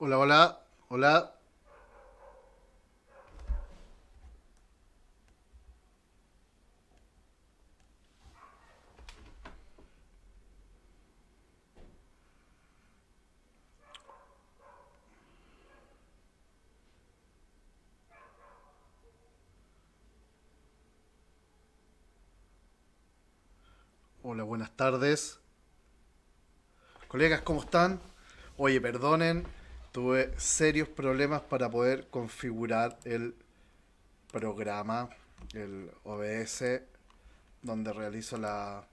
Hola, hola, hola. Hola, buenas tardes. Colegas, ¿cómo están? Oye, perdonen, tuve serios problemas para poder configurar el programa, el OBS, donde realizo la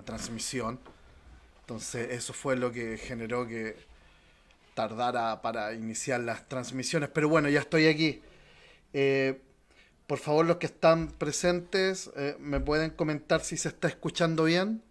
transmisión. Entonces, eso fue lo que generó que tardara para iniciar las transmisiones. Pero bueno, ya estoy aquí. Eh, por favor, los que están presentes, ¿me pueden comentar si se está escuchando bien?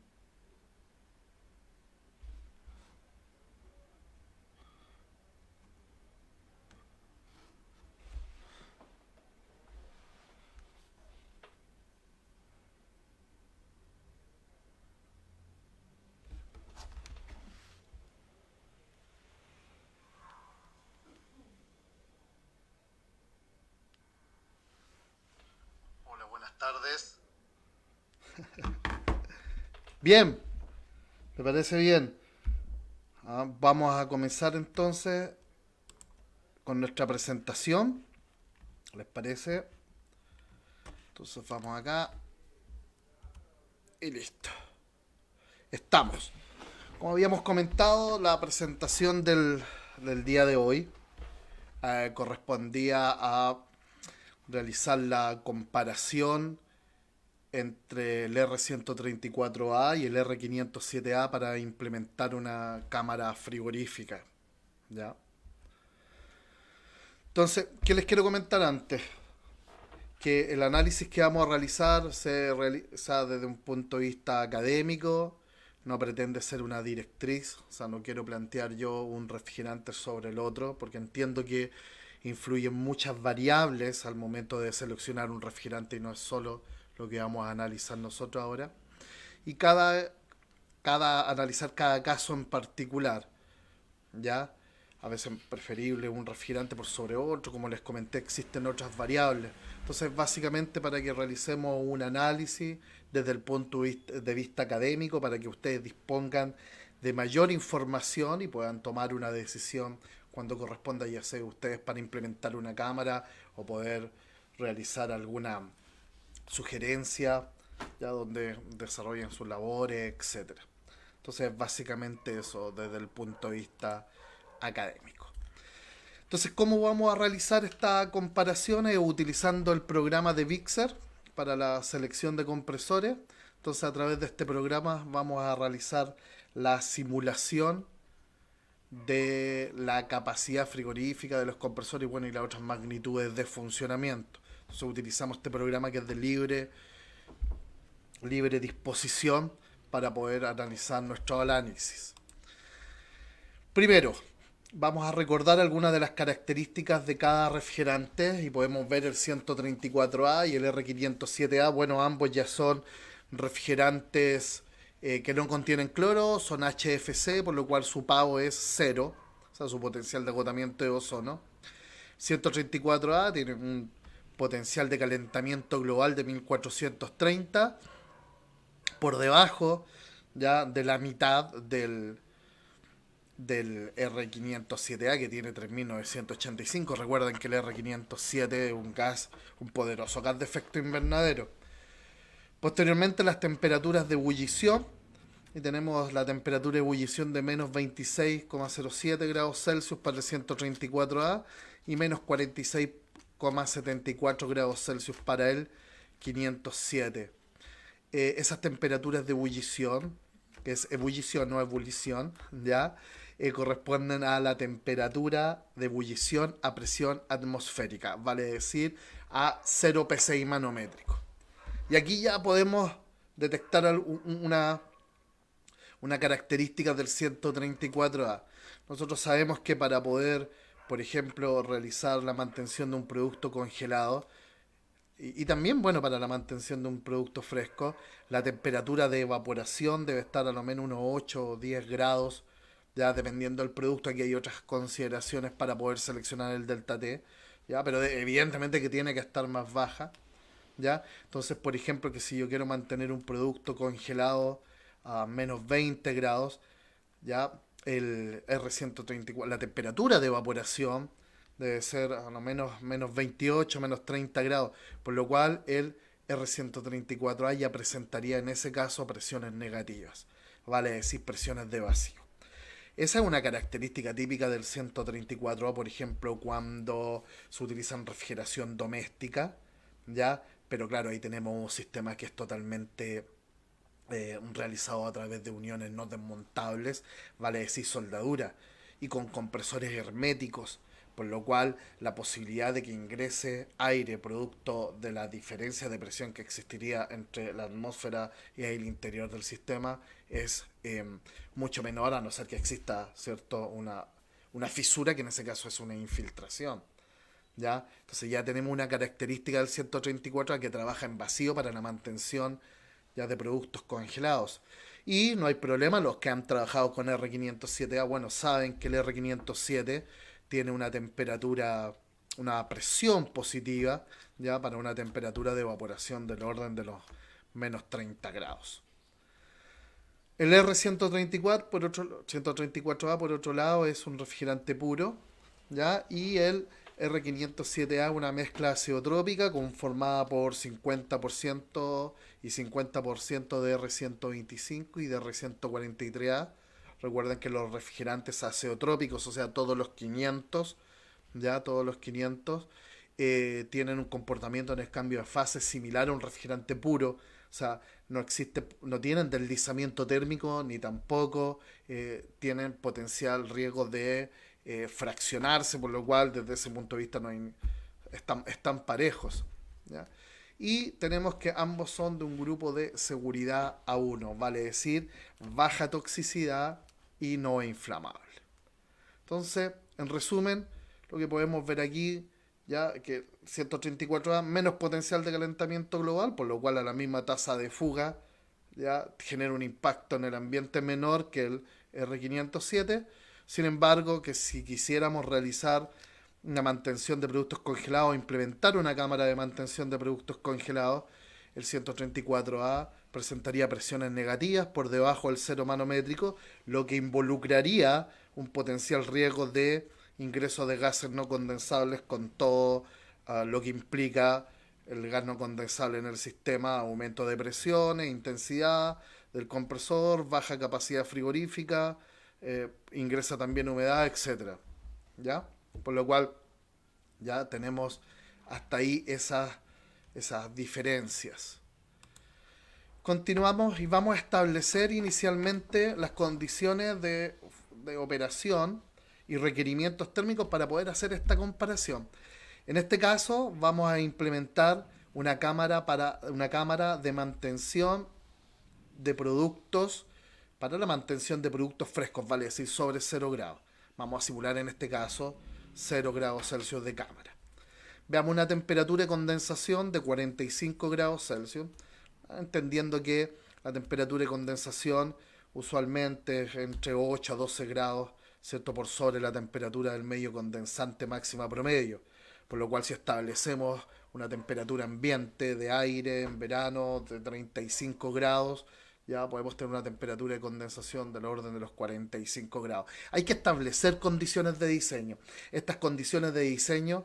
Hola, buenas tardes. Bien, ¿me parece bien? Vamos a comenzar entonces con nuestra presentación. ¿Les parece? Entonces vamos acá y listo. Estamos. Como habíamos comentado, la presentación del día de hoy correspondía a realizar la comparación entre el R134A y el R507A para implementar una cámara frigorífica. ¿Ya? Entonces, ¿qué les quiero comentar antes? Que el análisis que vamos a realizar se realiza desde un punto de vista académico, no pretende ser una directriz, o sea, no quiero plantear yo un refrigerante sobre el otro, porque entiendo que influyen muchas variables al momento de seleccionar un refrigerante y no es solo lo que vamos a analizar nosotros ahora. Y analizar cada caso en particular. ¿Ya? A veces preferible un refrigerante por sobre otro, como les comenté, existen otras variables. Entonces, básicamente para que realicemos un análisis desde el punto de vista académico, para que ustedes dispongan de mayor información y puedan tomar una decisión cuando corresponda, ya sea ustedes para implementar una cámara o poder realizar alguna sugerencia, ya donde desarrollen sus labores, etcétera. Entonces, básicamente eso desde el punto de vista académico. Entonces, ¿cómo vamos a realizar esta comparación? Utilizando el programa de Vixer para la selección de compresores. Entonces, a través de este programa vamos a realizar la simulación de la capacidad frigorífica de los compresores y, bueno, y las otras magnitudes de funcionamiento. Entonces, utilizamos este programa que es de libre disposición para poder analizar nuestro análisis. Primero, vamos a recordar algunas de las características de cada refrigerante y podemos ver el 134A y el R507A. Bueno, ambos ya son refrigerantes que no contienen cloro, son HFC, por lo cual su PAO es cero, o sea, su potencial de agotamiento de ozono. 134A tiene un potencial de calentamiento global de 1430, por debajo ya de la mitad del R507A que tiene 3985. Recuerden que el R507 es un gas, un poderoso gas de efecto invernadero. Posteriormente las temperaturas de ebullición. Y tenemos la temperatura de ebullición de menos 26,07 grados Celsius para el 134A y menos 46,74 grados Celsius para el 507. Esas temperaturas de ebullición, que es ebullición, no ebullición, ¿ya? Corresponden a la temperatura de ebullición a presión atmosférica, vale decir, a 0 psi manométrico. Y aquí ya podemos detectar una característica del 134A. Nosotros sabemos que para poder, por ejemplo, realizar la mantención de un producto congelado, y también, bueno, para la mantención de un producto fresco, la temperatura de evaporación debe estar a lo menos unos 8 o 10 grados Ya dependiendo del producto, aquí hay otras consideraciones para poder seleccionar el delta T, ya, pero evidentemente que tiene que estar más baja, ya. Entonces, por ejemplo, que si yo quiero mantener un producto congelado a menos 20 grados, ya el R134, la temperatura de evaporación debe ser a lo menos 28, menos 30 grados, por lo cual el R134A ya presentaría en ese caso presiones negativas, vale decir presiones de vacío. Esa es una característica típica del 134A, por ejemplo, cuando se utiliza en refrigeración doméstica, ¿ya? Pero claro, ahí tenemos un sistema que es totalmente realizado a través de uniones no desmontables, vale decir soldadura, y con compresores herméticos, por lo cual la posibilidad de que ingrese aire producto de la diferencia de presión que existiría entre la atmósfera y el interior del sistema es mucho menor, a no ser que exista, ¿cierto?, una fisura, que en ese caso es una infiltración. ¿Ya? Entonces ya tenemos una característica del 134 que trabaja en vacío para la mantención ya de productos congelados. Y no hay problema, los que han trabajado con R507A, bueno, saben que el R507 tiene una temperatura, una presión positiva, ya para una temperatura de evaporación del orden de los menos 30 grados. El R134, por otro, 134A, por otro lado, es un refrigerante puro, ¿ya? Y el R507A, una mezcla azeotrópica conformada por 50% y 50% de R125 y de R143A. Recuerden que los refrigerantes azeotrópicos, o sea, todos los 500, ya todos los 500, tienen un comportamiento en el cambio de fase similar a un refrigerante puro. O sea, no existe, no tienen deslizamiento térmico ni tampoco tienen potencial riesgo de fraccionarse, por lo cual desde ese punto de vista no hay, están parejos. ¿Ya? Y tenemos que ambos son de un grupo de seguridad A1, vale decir, baja toxicidad y no inflamable. Entonces, en resumen, lo que podemos ver aquí, ya que 134A menos potencial de calentamiento global, por lo cual a la misma tasa de fuga ya genera un impacto en el ambiente menor que el R507. Sin embargo, que si quisiéramos realizar una mantención de productos congelados, implementar una cámara de mantención de productos congelados, el 134A presentaría presiones negativas por debajo del cero manométrico, lo que involucraría un potencial riesgo de ingreso de gases no condensables con todo lo que implica el gas no condensable en el sistema, aumento de presiones, intensidad del compresor, baja capacidad frigorífica, ingresa también humedad, etcétera. ¿Ya? Por lo cual ya tenemos hasta ahí esas diferencias. Continuamos y vamos a establecer inicialmente las condiciones de operación y requerimientos térmicos para poder hacer esta comparación. En este caso vamos a implementar una cámara de mantención de productos para la mantención de productos frescos, vale decir sobre 0 grados. Vamos a simular en este caso 0 grados Celsius de cámara. Veamos una temperatura de condensación de 45 grados Celsius, entendiendo que la temperatura de condensación usualmente es entre 8 a 12 grados, ¿cierto?, por sobre la temperatura del medio condensante máxima promedio. Por lo cual si establecemos una temperatura ambiente de aire en verano de 35 grados, ya podemos tener una temperatura de condensación del orden de los 45 grados. Hay que establecer condiciones de diseño. Estas condiciones de diseño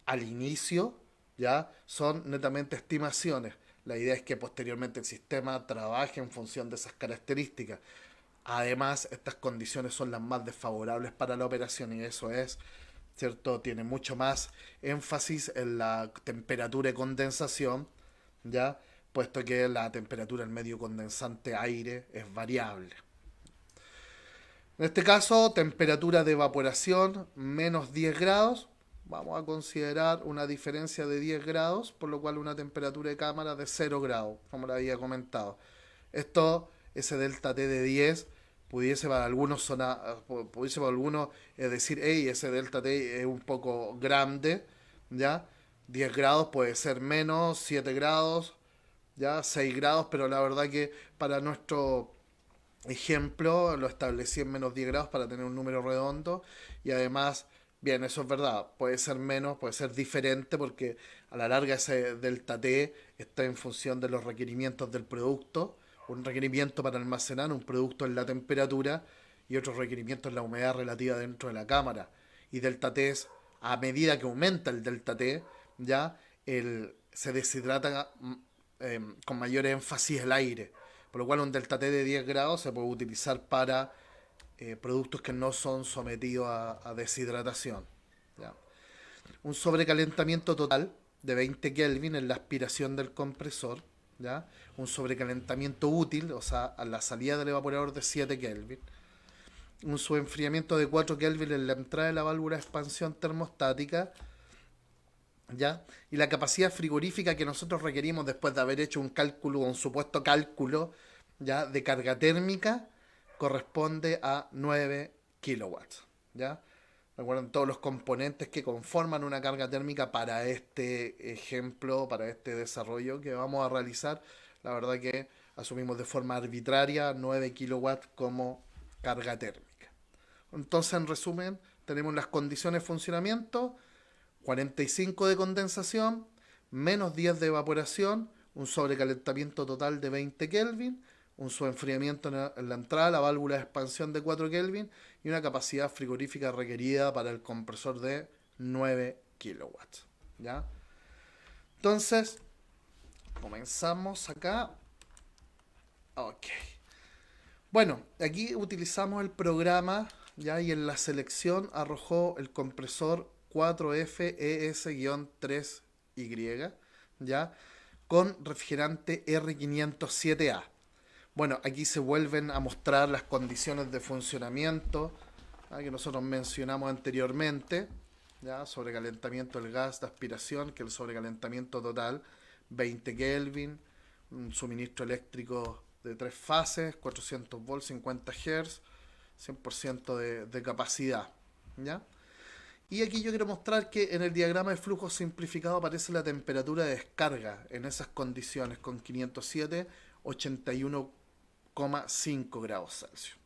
al inicio ya son netamente estimaciones. La idea es que posteriormente el sistema trabaje en función de esas características. Además, estas condiciones son las más desfavorables para la operación y eso es, ¿cierto? Tiene mucho más énfasis en la temperatura de condensación, ¿ya? Puesto que la temperatura del medio condensante aire es variable. En este caso, temperatura de evaporación menos 10 grados. Vamos a considerar una diferencia de 10 grados, por lo cual una temperatura de cámara de 0 grados, como lo había comentado. Esto, ese delta T de 10, pudiese para algunos, pudiese para algunos decir, hey, ese delta T es un poco grande, ¿ya? 10 grados puede ser menos, 7 grados, ya 6 grados, pero la verdad que para ejemplo, lo establecí en menos 10 grados para tener un número redondo y además, bien, eso es verdad, puede ser menos, puede ser diferente porque a la larga ese delta T está en función de los requerimientos del producto, un requerimiento para almacenar un producto en la temperatura y otros requerimientos en la humedad relativa dentro de la cámara. Y delta T es, a medida que aumenta el delta T, ya se deshidrata con mayor énfasis el aire. Por lo cual un delta T de 10 grados se puede utilizar para productos que no son sometidos a deshidratación. ¿Ya? Un sobrecalentamiento total de 20 Kelvin en la aspiración del compresor. ¿Ya? Un sobrecalentamiento útil, o sea, a la salida del evaporador de 7 Kelvin. Un subenfriamiento de 4 Kelvin en la entrada de la válvula de expansión termostática. ¿Ya? Y la capacidad frigorífica que nosotros requerimos después de haber hecho un cálculo, un supuesto cálculo, ¿ya? De carga térmica, corresponde a 9 kilowatts. ¿Ya? Recuerden todos los componentes que conforman una carga térmica para este ejemplo, para este desarrollo que vamos a realizar. La verdad que asumimos de forma arbitraria 9 kilowatts como carga térmica. Entonces, en resumen, tenemos las condiciones de funcionamiento: 45 de condensación, menos 10 de evaporación, un sobrecalentamiento total de 20 Kelvin, un subenfriamiento en la entrada, la válvula de expansión de 4 Kelvin y una capacidad frigorífica requerida para el compresor de 9 kilowatts. ¿Ya? Entonces, comenzamos acá. Ok. Bueno, aquí utilizamos el programa, ¿ya? Y en la selección arrojó el compresor 4FES-3Y, ¿ya? Con refrigerante R507A. Bueno, aquí se vuelven a mostrar las condiciones de funcionamiento, ¿ah? Que nosotros mencionamos anteriormente, ¿ya? Sobrecalentamiento del gas de aspiración, que es el sobrecalentamiento total, 20 Kelvin, un suministro eléctrico de 3 fases, 400 volts, 50 Hz, 100% de capacidad, ¿ya? Y aquí yo quiero mostrar que en el diagrama de flujo simplificado aparece la temperatura de descarga en esas condiciones con 507, 81,5 grados Celsius.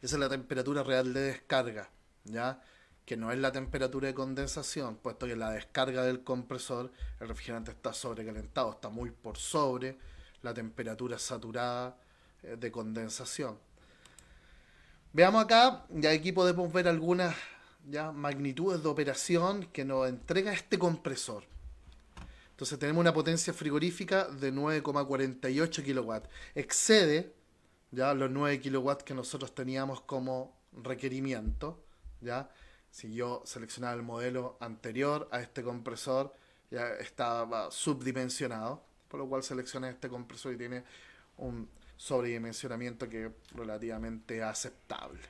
Esa es la temperatura real de descarga, ¿ya? Que no es la temperatura de condensación, puesto que la descarga del compresor, el refrigerante está sobrecalentado, está muy por sobre la temperatura saturada de condensación. Veamos acá, ya aquí podemos ver algunas ya magnitudes de operación que nos entrega este compresor. Entonces tenemos una potencia frigorífica de 9,48 kilowatts. Excede ya los 9 kilowatts que nosotros teníamos como requerimiento. ¿Ya? Si yo seleccionaba el modelo anterior a este compresor, ya estaba subdimensionado, por lo cual seleccioné este compresor y tiene un sobredimensionamiento que es relativamente aceptable.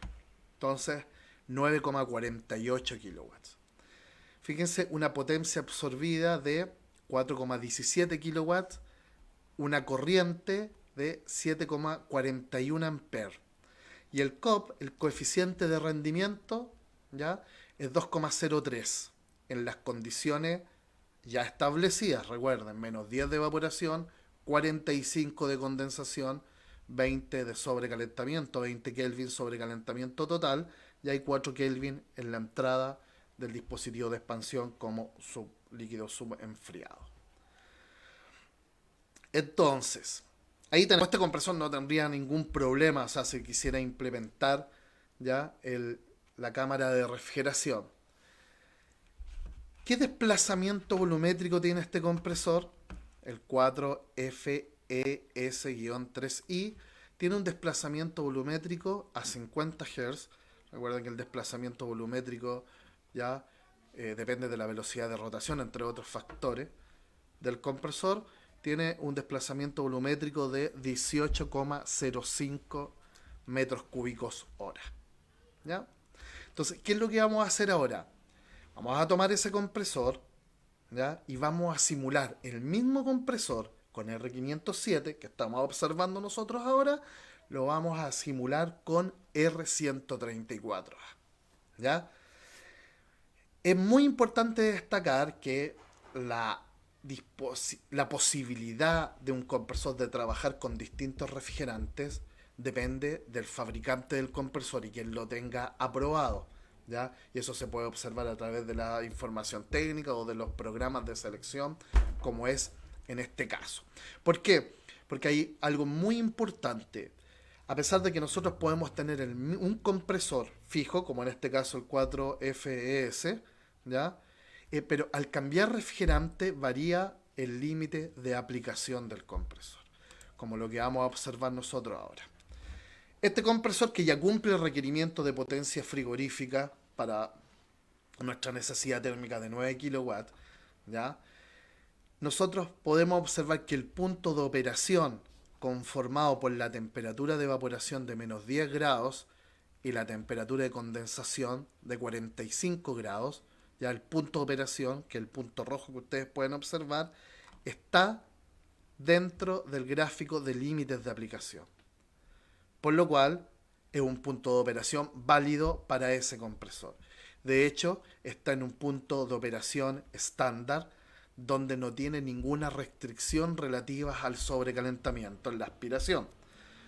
Entonces, 9,48 kilowatts. Fíjense, una potencia absorbida de 4,17 kilowatts, una corriente de 7,41 amperes. Y el COP, el coeficiente de rendimiento, ¿ya? Es 2,03 en las condiciones ya establecidas. Recuerden, menos 10 de evaporación, 45 de condensación, 20 de sobrecalentamiento, 20 Kelvin sobrecalentamiento total, y hay 4 Kelvin en la entrada del dispositivo de expansión como líquido subenfriado. Entonces, ahí tenemos, este compresor no tendría ningún problema, o sea, si quisiera implementar ya la cámara de refrigeración. ¿Qué desplazamiento volumétrico tiene este compresor? El 4FES-3I tiene un desplazamiento volumétrico a 50 Hz. Recuerden que el desplazamiento volumétrico ya depende de la velocidad de rotación, entre otros factores, del compresor. Tiene un desplazamiento volumétrico de 18,05 metros cúbicos hora. ¿Ya? Entonces, ¿qué es lo que vamos a hacer ahora? Vamos a tomar ese compresor, ¿ya? Y vamos a simular el mismo compresor con R507 que estamos observando nosotros ahora, lo vamos a simular con R134A. ¿Ya? Es muy importante destacar que la posibilidad de un compresor de trabajar con distintos refrigerantes depende del fabricante del compresor y quien lo tenga aprobado, ¿ya? Y eso se puede observar a través de la información técnica o de los programas de selección, como es en este caso. ¿Por qué? Porque hay algo muy importante. A pesar de que nosotros podemos tener un compresor fijo, como en este caso el 4FES, ¿ya? Pero al cambiar refrigerante varía el límite de aplicación del compresor, como lo que vamos a observar nosotros ahora. Este compresor, que ya cumple el requerimiento de potencia frigorífica para nuestra necesidad térmica de 9 kilowatts, ¿ya? Nosotros podemos observar que el punto de operación, conformado por la temperatura de evaporación de menos 10 grados y la temperatura de condensación de 45 grados, ya el punto de operación, que es el punto rojo que ustedes pueden observar, está dentro del gráfico de límites de aplicación. Por lo cual es un punto de operación válido para ese compresor. De hecho, está en un punto de operación estándar, donde no tiene ninguna restricción relativa al sobrecalentamiento en la aspiración.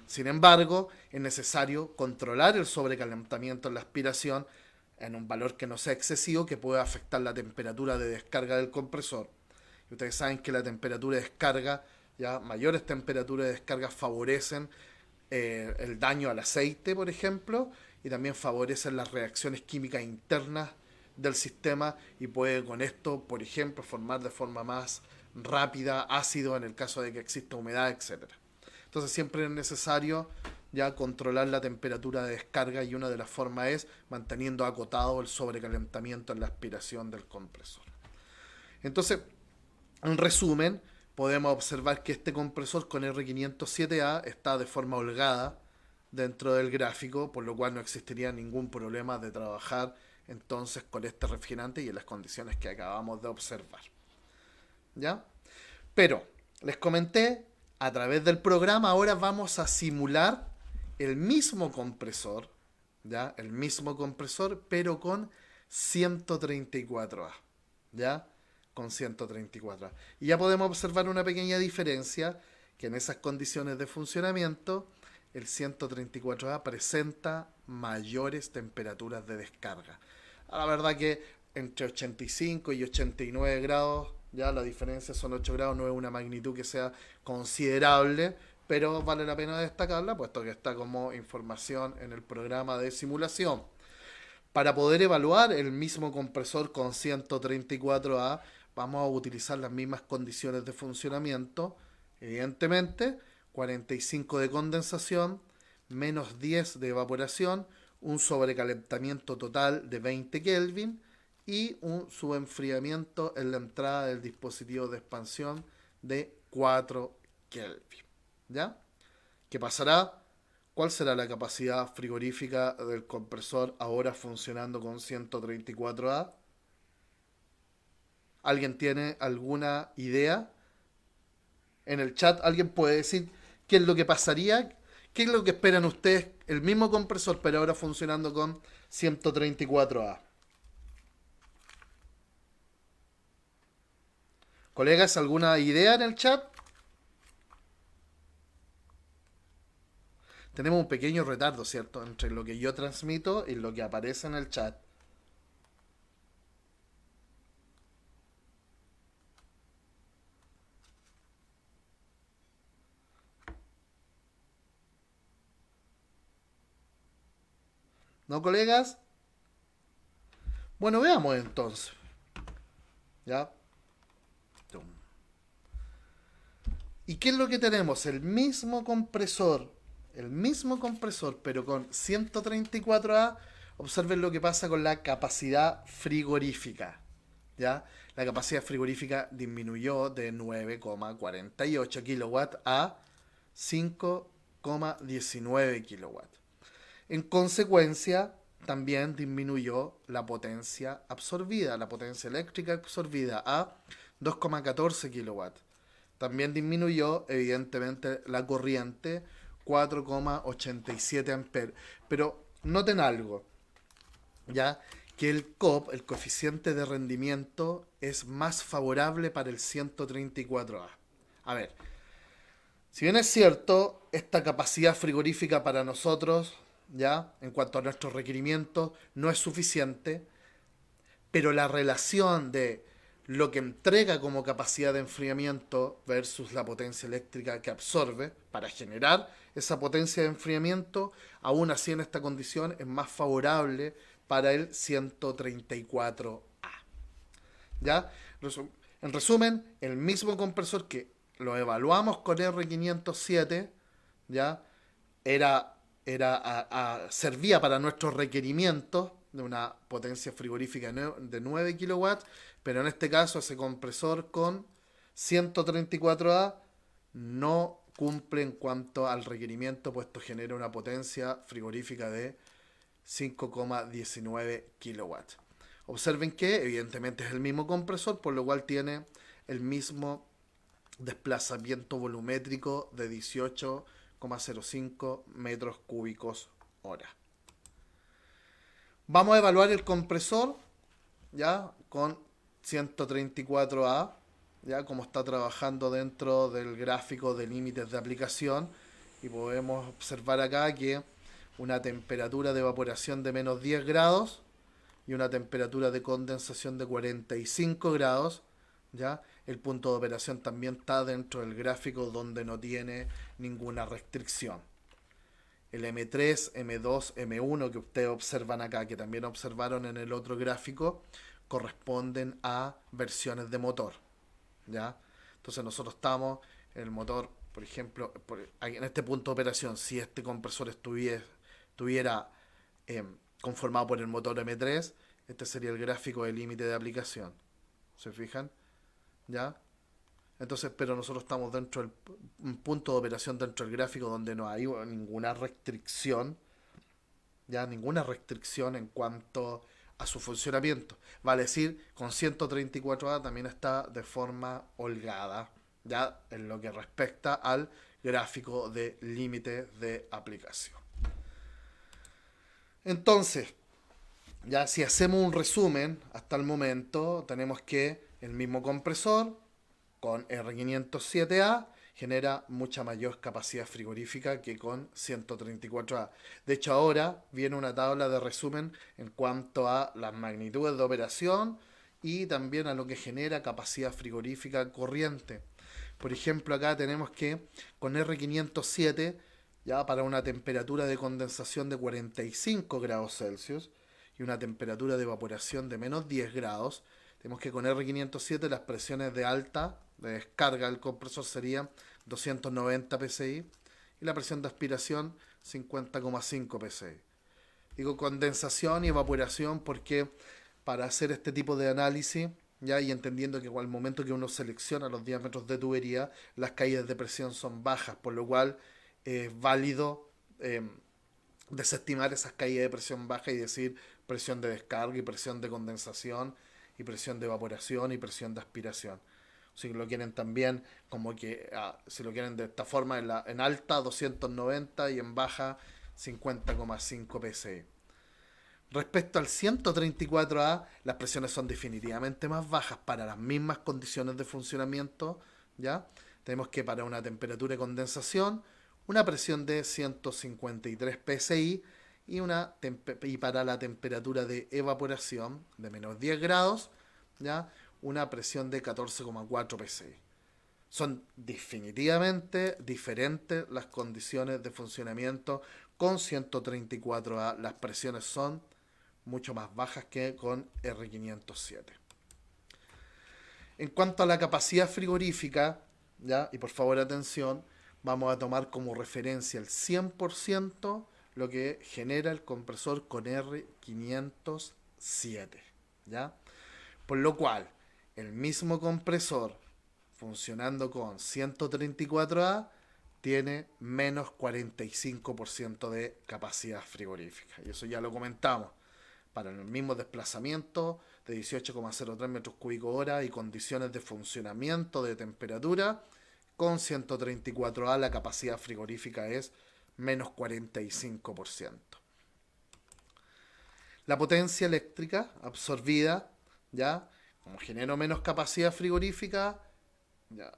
Sin embargo, es necesario controlar el sobrecalentamiento en la aspiración en un valor que no sea excesivo, que pueda afectar la temperatura de descarga del compresor. Y ustedes saben que la temperatura de descarga, ya mayores temperaturas de descarga favorecen el daño al aceite, por ejemplo, y también favorecen las reacciones químicas internas del sistema y puede con esto, por ejemplo, formar de forma más rápida ácido en el caso de que exista humedad, etcétera. Entonces siempre es necesario ya controlar la temperatura de descarga y una de las formas es manteniendo acotado el sobrecalentamiento en la aspiración del compresor. Entonces, en resumen, podemos observar que este compresor con R507A está de forma holgada dentro del gráfico, por lo cual no existiría ningún problema de trabajar entonces con este refrigerante y en las condiciones que acabamos de observar. ¿Ya? Pero, les comenté, a través del programa ahora vamos a simular el mismo compresor, ¿ya? El mismo compresor, pero con 134A, ¿ya? Con 134A. Y ya podemos observar una pequeña diferencia, que en esas condiciones de funcionamiento, el 134A presenta mayores temperaturas de descarga. La verdad que entre 85 y 89 grados, ya la diferencia son 8 grados, no es una magnitud que sea considerable, pero vale la pena destacarla, puesto que está como información en el programa de simulación. Para poder evaluar el mismo compresor con 134A, vamos a utilizar las mismas condiciones de funcionamiento, evidentemente, 45 de condensación, menos 10 de evaporación, un sobrecalentamiento total de 20 Kelvin y un subenfriamiento en la entrada del dispositivo de expansión de 4 Kelvin. ¿Ya? ¿Qué pasará? ¿Cuál será la capacidad frigorífica del compresor ahora funcionando con 134A? ¿Alguien tiene alguna idea? En el chat, ¿alguien puede decir qué es lo que pasaría? ¿Qué es lo que esperan ustedes? El mismo compresor, pero ahora funcionando con 134A. Colegas, ¿alguna idea en el chat? Tenemos un pequeño retardo, ¿cierto? Entre lo que yo transmito y lo que aparece en el chat. ¿No, colegas? Bueno, veamos entonces. ¿Ya? ¿Y qué es lo que tenemos? El mismo compresor, pero con 134A. Observen lo que pasa con la capacidad frigorífica. ¿Ya? La capacidad frigorífica disminuyó de 9,48 kilowatts a 5,19 kilowatts. En consecuencia, también disminuyó la potencia absorbida, la potencia eléctrica absorbida a 2,14 kilowatts. También disminuyó, evidentemente, la corriente 4,87 amperes. Pero noten algo, ya que el COP, el coeficiente de rendimiento, es más favorable para el 134A. A ver, si bien es cierto, esta capacidad frigorífica para nosotros, ya, en cuanto a nuestros requerimientos, no es suficiente, pero la relación de lo que entrega como capacidad de enfriamiento versus la potencia eléctrica que absorbe para generar esa potencia de enfriamiento, aún así en esta condición es más favorable para el 134A. ¿Ya? En resumen, el mismo compresor que lo evaluamos con R507, ¿ya? Servía para nuestros requerimientos de una potencia frigorífica de 9 kilowatts, pero en este caso ese compresor con 134A no cumple en cuanto al requerimiento, puesto genera una potencia frigorífica de 5,19 kilowatts. Observen que evidentemente es el mismo compresor, por lo cual tiene el mismo desplazamiento volumétrico de 18,05 metros cúbicos hora. Vamos a evaluar el compresor ya con 134A, ya como está trabajando dentro del gráfico de límites de aplicación, y podemos observar acá que una temperatura de evaporación de menos 10 grados y una temperatura de condensación de 45 grados, ¿ya? El punto de operación también está dentro del gráfico donde no tiene ninguna restricción. El M3, M2, M1 que ustedes observan acá, que también observaron en el otro gráfico, corresponden a versiones de motor, ¿ya? Entonces nosotros estamos en el motor, por ejemplo, en este punto de operación, si este compresor estuviera conformado por el motor M3, este sería el gráfico de límite de aplicación. ¿Se fijan? ¿Ya? Entonces, pero nosotros estamos dentro del punto de operación dentro del gráfico donde no hay ninguna restricción, ya ninguna restricción en cuanto a su funcionamiento. Vale decir, con 134A también está de forma holgada, ya en lo que respecta al gráfico de límite de aplicación. Entonces, ya si hacemos un resumen hasta el momento, tenemos que el mismo compresor con R507A genera mucha mayor capacidad frigorífica que con 134A. De hecho, ahora viene una tabla de resumen en cuanto a las magnitudes de operación y también a lo que genera capacidad frigorífica corriente. Por ejemplo, acá tenemos que con R507, ya para una temperatura de condensación de 45 grados Celsius y una temperatura de evaporación de menos 10 grados, tenemos que con R507 las presiones de alta de descarga del compresor serían 290 psi y la presión de aspiración 50,5 psi. Digo condensación y evaporación porque para hacer este tipo de análisis, ya y entendiendo que al momento que uno selecciona los diámetros de tubería, las caídas de presión son bajas, por lo cual es válido desestimar esas caídas de presión baja y decir presión de descarga y presión de condensación y presión de evaporación y presión de aspiración. Si lo quieren también como que, si lo quieren de esta forma, en alta 290 y en baja 50,5 psi. Respecto al 134A, las presiones son definitivamente más bajas para las mismas condiciones de funcionamiento, ¿ya? Tenemos que para una temperatura de condensación, una presión de 153 psi y para la temperatura de evaporación de menos 10 grados, ¿ya? Una presión de 14,4 psi. Son definitivamente diferentes las condiciones de funcionamiento con 134A. Las presiones son mucho más bajas que con R507. En cuanto a la capacidad frigorífica, ¿ya? Y por favor atención, vamos a tomar como referencia el 100% lo que genera el compresor con R507, ¿ya? Por lo cual, el mismo compresor funcionando con 134A tiene menos 45% de capacidad frigorífica. Y eso ya lo comentamos. Para el mismo desplazamiento de 18,03 metros cúbicos hora y condiciones de funcionamiento de temperatura, con 134A la capacidad frigorífica es menos 45%. La potencia eléctrica absorbida, ya como genero menos capacidad frigorífica, ya,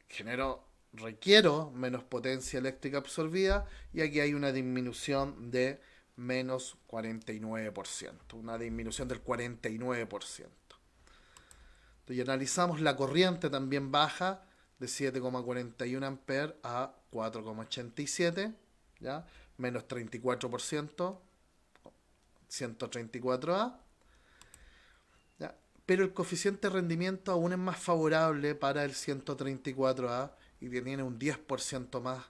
genero requiero menos potencia eléctrica absorbida y aquí hay una disminución de menos 49%, una disminución del 49%. Y analizamos la corriente también baja de 7,41 amperes a 4,87, ¿ya? Menos 34%, 134A. ¿Ya? Pero el coeficiente de rendimiento aún es más favorable para el 134A y tiene un 10% más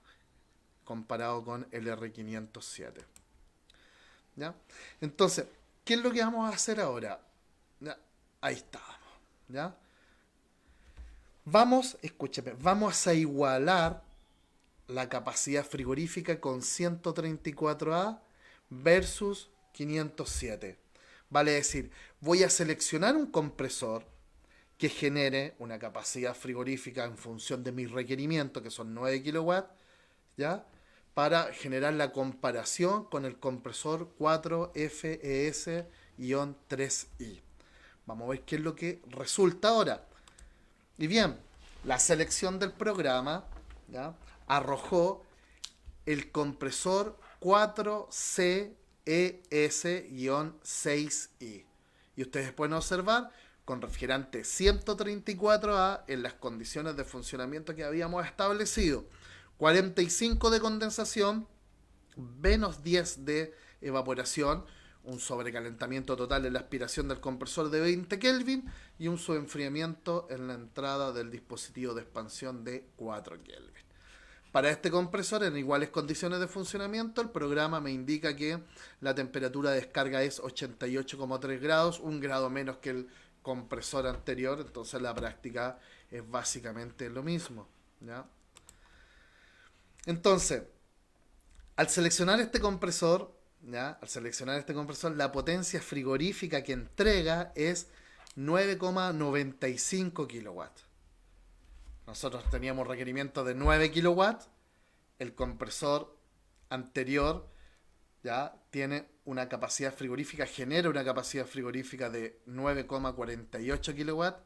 comparado con el R507. ¿Ya? Entonces, ¿qué es lo que vamos a hacer ahora? ¿Ya? Ahí estábamos. ¿Ya? Escúchame, vamos a igualar la capacidad frigorífica con 134A versus 507. Vale decir, voy a seleccionar un compresor que genere una capacidad frigorífica en función de mis requerimientos, que son 9 kilowatts, ¿ya? Para generar la comparación con el compresor 4FES-3i. Vamos a ver qué es lo que resulta ahora. Y bien, la selección del programa, ¿ya?, arrojó el compresor 4CES-6i. Y ustedes pueden observar con refrigerante 134A en las condiciones de funcionamiento que habíamos establecido. 45 de condensación, menos 10 de evaporación, un sobrecalentamiento total en la aspiración del compresor de 20 Kelvin y un subenfriamiento en la entrada del dispositivo de expansión de 4 Kelvin. Para este compresor, en iguales condiciones de funcionamiento, el programa me indica que la temperatura de descarga es 88,3 grados, un grado menos que el compresor anterior, entonces la práctica es básicamente lo mismo, ¿ya? Entonces, al seleccionar este compresor, ¿ya?, la potencia frigorífica que entrega es 9,95 kilowatts. Nosotros teníamos requerimiento de 9 kilowatts. El compresor anterior ya tiene una capacidad frigorífica, genera una capacidad frigorífica de 9,48 kilowatts.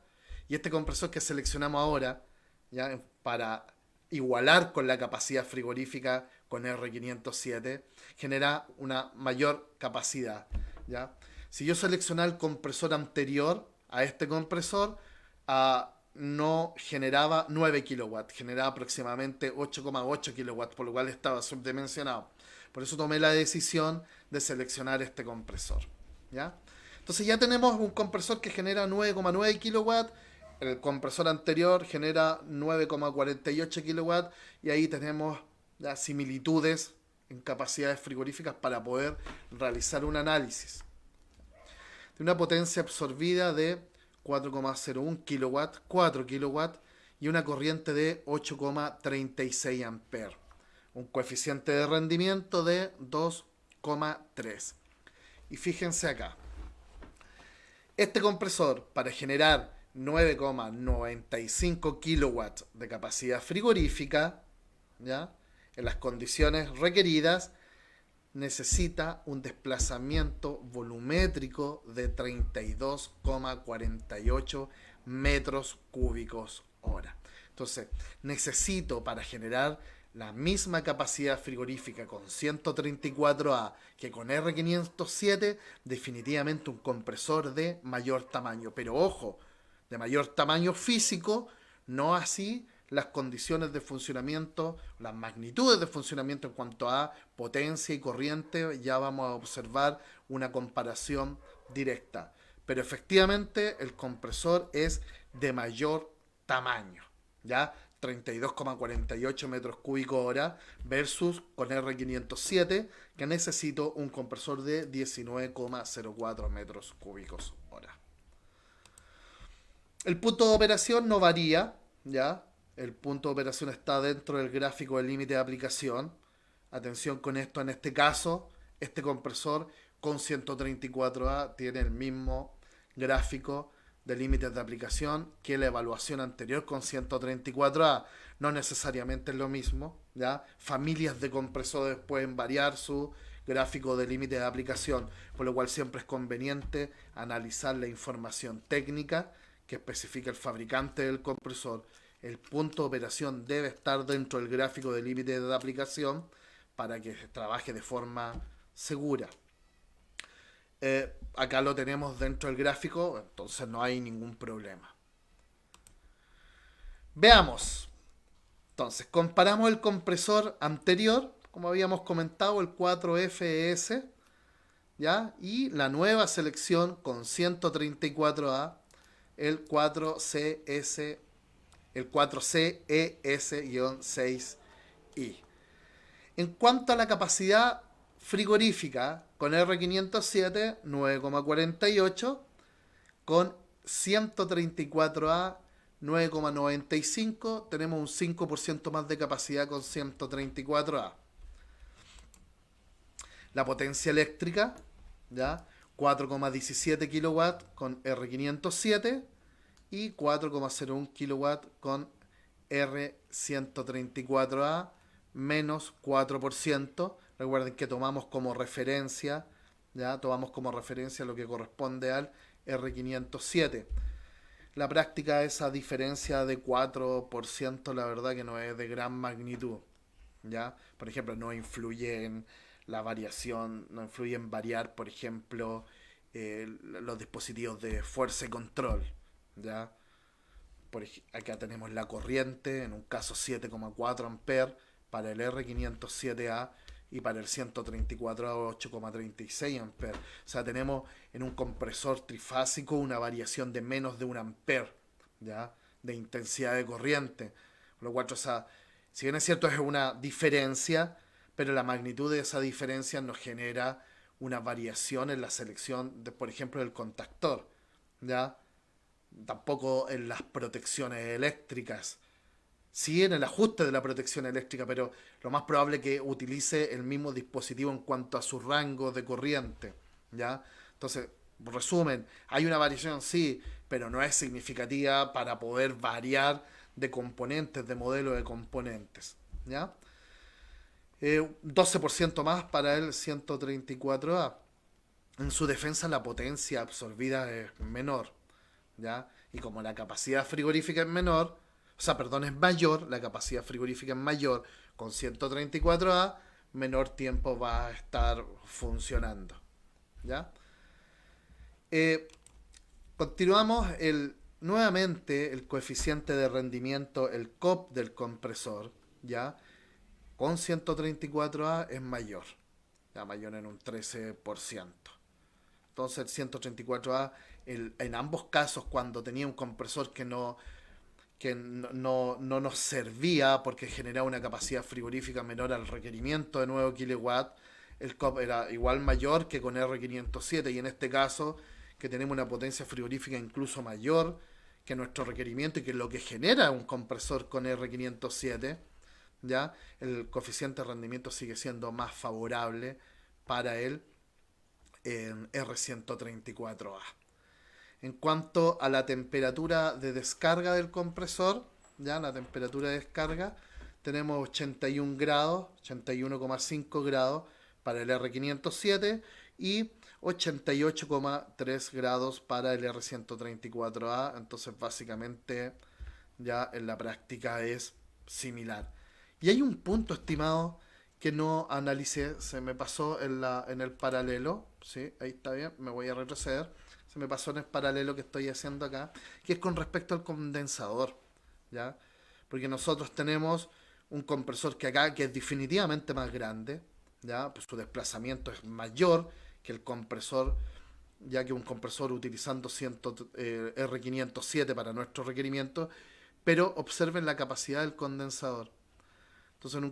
Y este compresor que seleccionamos ahora, ya, para igualar con la capacidad frigorífica con R507, genera una mayor capacidad, ¿ya? Si yo seleccionara el compresor anterior a este compresor, no generaba 9 kilowatts, generaba aproximadamente 8,8 kilowatts, por lo cual estaba subdimensionado. Por eso tomé la decisión de seleccionar este compresor, ¿ya? Entonces ya tenemos un compresor que genera 9,9 kilowatts, el compresor anterior genera 9,48 kilowatts y ahí tenemos las similitudes en capacidades frigoríficas para poder realizar un análisis. De una potencia absorbida de 4,01 kilowatts, 4 kilowatts y una corriente de 8,36 amperes. Un coeficiente de rendimiento de 2,3. Y fíjense acá. Este compresor, para generar 9,95 kilowatts de capacidad frigorífica, ¿ya?, en las condiciones requeridas, necesita un desplazamiento volumétrico de 32,48 metros cúbicos hora. Entonces, necesito, para generar la misma capacidad frigorífica con 134A que con R507, definitivamente un compresor de mayor tamaño. Pero ojo, de mayor tamaño físico, no así las condiciones de funcionamiento, las magnitudes de funcionamiento en cuanto a potencia y corriente. Ya vamos a observar una comparación directa. Pero efectivamente el compresor es de mayor tamaño, ¿ya? 32,48 metros cúbicos hora versus con R507, que necesito un compresor de 19,04 metros cúbicos hora. El punto de operación no varía, ¿ya? El punto de operación está dentro del gráfico del límite de aplicación. Atención con esto, en este caso, este compresor con 134A tiene el mismo gráfico de límites de aplicación que la evaluación anterior con 134A. No necesariamente es lo mismo, ¿ya? Familias de compresores pueden variar su gráfico de límite de aplicación, por lo cual siempre es conveniente analizar la información técnica que especifica el fabricante del compresor, el punto de operación debe estar dentro del gráfico de límite de aplicación para que trabaje de forma segura. Acá lo tenemos dentro del gráfico, entonces no hay ningún problema. Veamos. Entonces, comparamos el compresor anterior, como habíamos comentado, el 4FES, ¿ya? Y la nueva selección con 134A, el 4CS, el 4CES-6i. En cuanto a la capacidad frigorífica, con R507, 9,48, con 134A, 9,95, tenemos un 5% más de capacidad con 134A. La potencia eléctrica, ¿ya? 4,17 kW con R507 y 4,01 kW con R134A, menos 4%. Recuerden que tomamos como referencia, ¿ya? Tomamos como referencia lo que corresponde al R507. La práctica, esa diferencia de 4%, la verdad que no es de gran magnitud, ¿ya? Por ejemplo, no influye en la variación, no influye en variar, por ejemplo, los dispositivos de fuerza y control, ¿ya? Acá tenemos la corriente, en un caso 7,4 amperes para el R507A y para el 134A 8,36 amperes. O sea, tenemos en un compresor trifásico una variación de menos de 1 amper, ¿ya? De intensidad de corriente. Con lo cual, o sea, si bien es cierto es una diferencia, pero la magnitud de esa diferencia nos genera una variación en la selección, de, por ejemplo, del contactor, ¿ya? Tampoco en las protecciones eléctricas. Sí en el ajuste de la protección eléctrica, pero lo más probable es que utilice el mismo dispositivo en cuanto a su rango de corriente, ¿ya? Entonces, resumen, hay una variación, sí, pero no es significativa para poder variar de componentes, de modelo de componentes, ¿ya? 12% más para el 134A. En su defensa la potencia absorbida es menor, ¿ya? Y como la capacidad frigorífica es menor, o sea, perdón, es mayor, la capacidad frigorífica es mayor, con 134A, menor tiempo va a estar funcionando, ¿ya? Eh, Continuamos, nuevamente el coeficiente de rendimiento, el COP del compresor, ¿ya? Con 134A es mayor, ya mayor en un 13%. Entonces el 134A, en ambos casos, cuando tenía un compresor que no nos servía porque generaba una capacidad frigorífica menor al requerimiento de 9 kW, el COP era igual mayor que con R507, y en este caso que tenemos una potencia frigorífica incluso mayor que nuestro requerimiento y que es lo que genera un compresor con R507, ¿ya? El coeficiente de rendimiento sigue siendo más favorable para el R134A. En cuanto a la temperatura de descarga del compresor, ya la temperatura de descarga, tenemos 81 grados, 81,5 grados para el R507 y 88,3 grados para el R134A. Entonces, básicamente, ya en la práctica es similar. Y hay un punto, estimado, que no analicé, se me pasó en el paralelo, ¿sí? Ahí está bien, me voy a retroceder, se me pasó en el paralelo que estoy haciendo acá, que es con respecto al condensador, ¿ya? Porque nosotros tenemos un compresor que acá, que es definitivamente más grande, ¿ya? Pues su desplazamiento es mayor que el compresor, ya que un compresor utilizando R507 para nuestro requerimiento, pero observen la capacidad del condensador. Entonces